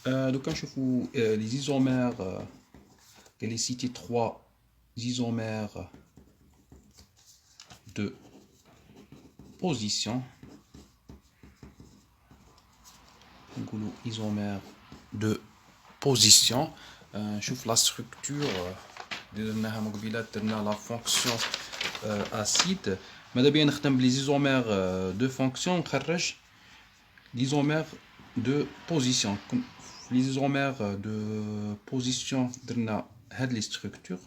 Donc, quand je fous les isomères, elle est cité trois isomères de position. Isomère de position. Je la structure de la fonction acide. Mais bien les isomères de fonction, l'isomère de position. Les isomères de position de la structure.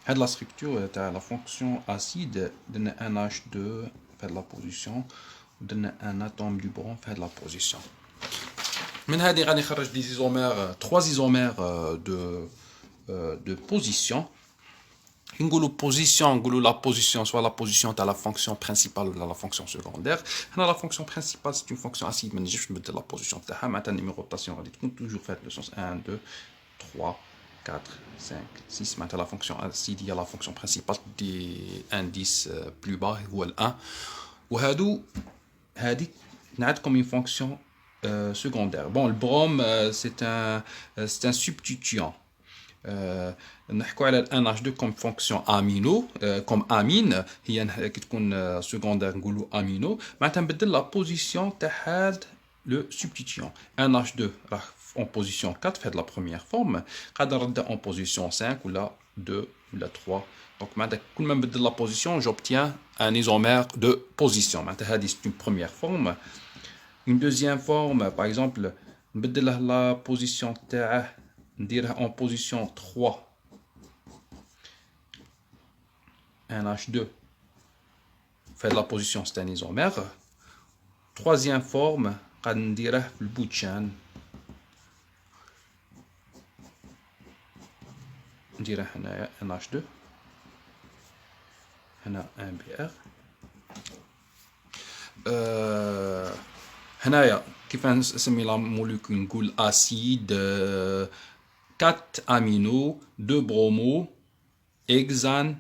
La structure est la fonction acide de NH2 fait la position donne un atome du boron fait la position. من هذه غادي نخرج des isomères trois isomères de position. نقولوا position نقولوا la position soit la position de la fonction principale ou la fonction secondaire. هنا la fonction principale c'est une fonction acide ما نجمش نبدل la position تاعها معناتها النيميروطاسيون غادي تكون toujours faite le sens 1 2 3 4 5 6 معناتها la fonction acide هي la fonction principale des indices plus bas هو ال 1 وهادو هذيك نعد comme une fonction secondaire. Bon, le brome c'est un substituant. نحكوا على ال NH2 comme fonction amino comme amine هي كي تكون secondaire نقولوا amino معناتها نبدل la position تاع هاد le substituant. NH2 راه en position 4 fait de la première forme قادر نرد en position 5 ou là 2 ou là 3. Donc معناتها كل ما نبدل la position j'obtiens un isomère de position. معناتها هذه c'est une première forme. Une deuxième forme par exemple نبدل la position تاعه نديرها en position 3 NH2 fait de la position c'est un isomère. Troisième forme قاد نديره في البوتشان نديره هنايا NH2 هنا 1Br هنايا كيف نسمي لا موليكول نقول اسيد 4 amino 2 bromo hexane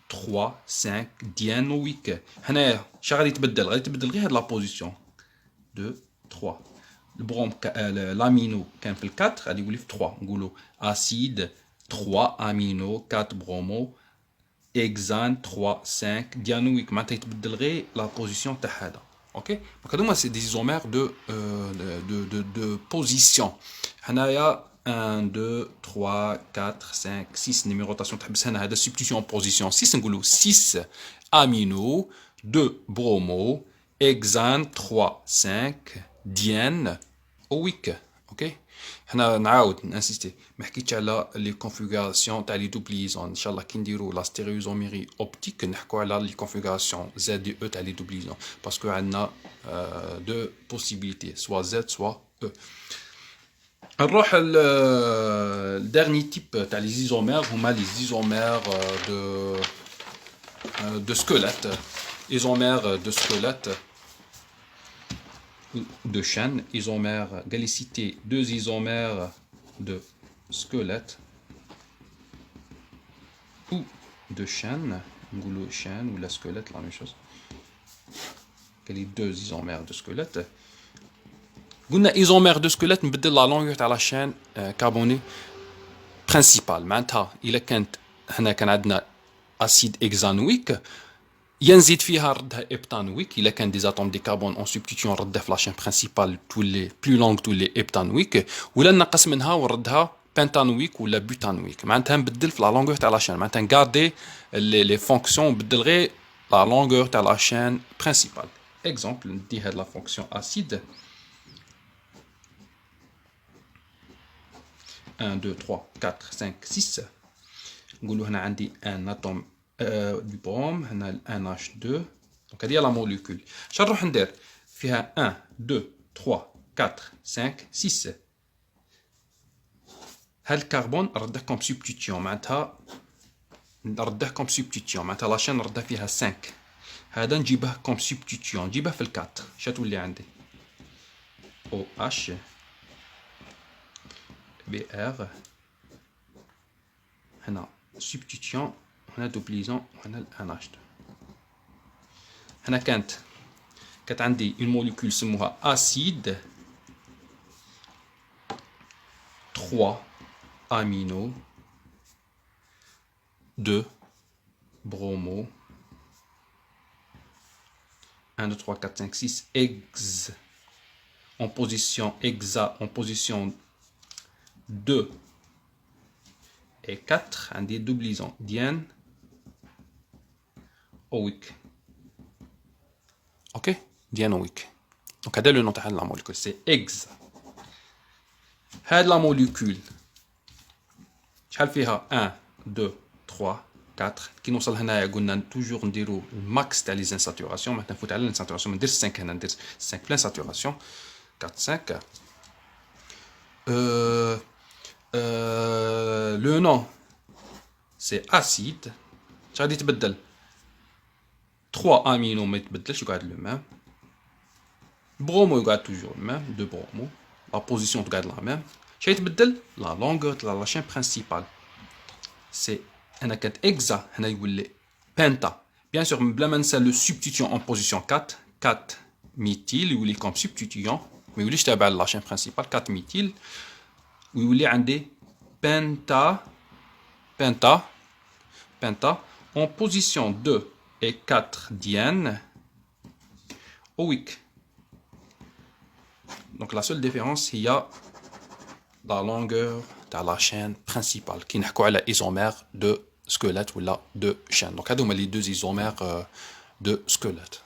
3 5 dianoïque. هنايا شا غادي تبدل غير هاد لا بوزيسيون 2 3 البروم l'amino كان في 4 غادي يولي في 3 نقولوا اسيد 3 amino 4 bromo hexane 3 5 dianoïque معناتها يتبدل غير لا بوزيسيون تاع هذا. OK donc هذوما سي دي isomères de position. هنايا 1 2 3 4 5 6 numérotation تحبس هنا هذا substitution en position 6 نقولوا 6 amino 2 bromo hexane 3 5 diène oïque. OK هنا نعاود نانسيستي ما حكيتش على لي كونفيغوراسيون تاع لي دوبليزون ان شاء الله كي نديروا لا ستيريوزوميري اوبتيك نحكوا على لي كونفيغوراسيون زد دي او تاع لي دوبليزون باسكو عندنا دو بوسيبيليتي سوا زد سوا او. نروح الدرني تيب تاع لي زيزومير هما لي زيزومير دو سكوليت ايزومير دو سكوليت de chaîne, isomères, galicité, deux isomères de squelette ou de chaîne, ou la squelette, la même chose. Les deux isomères de squelette. قلنا isomère de squelette نبدل la longueur تاع la chaîne carbonée principale. معناتها إلا كانت هنا كان عندنا acide hexanoïque ينزيد فيها ردها ابتانويك الا كان دي اتوم دي كربون اون سبستيتيون نردها في لاشين برينسيبال تولي بلو لونغ تولي ابتانويك ولا نقص منها ونردها بنتانويك ولا بوتانويك معناتها نبدل في لا لونغور تاع لاشين معناتها نغاردي لي فونكسيون نبدل غير لا لونغور تاع لاشين برينسيبال. اكزومبل ندي هاد لا فونكسيون اسيد 1 2 3 4 5 6 نقولوا هنا عندي ان اتوم du brome هنا ال NH2 دونك هذه هي لا موليكول. اش نروح ندير فيها 1 2 3 4 5 6 هاد الكربون نرده كوم سبستيتيون معناتها نرده كوم سبستيتيون معناتها لاشين نرده فيها 5 هذا نجيبه كوم سبستيتيون نجيبه في الكات اش تولي عندي OH BR هنا سبستيتيون هنا دوبليزون وهنا ال NH2 هنا كانت عندي اون موليكول سموها اسيد 3 amino, 2 bromo, 1, 2, 3, 4, 5, 6 hex en position hexa en position 2 et 4 عندي doublison ديان اويك. اوكي ديان اويك. دونك هذا لو نون تاع لا موليكول سي اكزا. هاد لا موليكول شحال فيها 1 2 3 4 كي نوصل هنايا قلنا توجور نديرو الماكس تاع لي زانساتوراسيون. مثلا نفوت على الانساتوراسيون ما نديرش 5 هنا ندير 5 بلان ساتوراسيون 4 5 le nom c'est acide. غادي تبدل 3 amino ما يتبدلش يقعد لو ميم. برومو يقعد توجور لو ميم 2 برومو. لا بوزيسيون تقعد لا ميم. شنو يتبدل لا لونغور تاع لا شين برينسيبال. سي هنا كانت اكزا هنا يولي بنتا. بيان سور بلا ما ننسى لو سبستيتيون اون بوزيسيون 4 ميثيل يولي كوم سبستيتيون ما يوليش تابع لا شين برينسيبال 4 ميثيل ويولي عندي بنتا en position 2 et 4 diènes oïque. Donc la seule différence il y a la longueur de la chaîne principale qui نحكوا على isomère de squelette ou là de chaîne. Donc هذوما les deux isomères de squelette.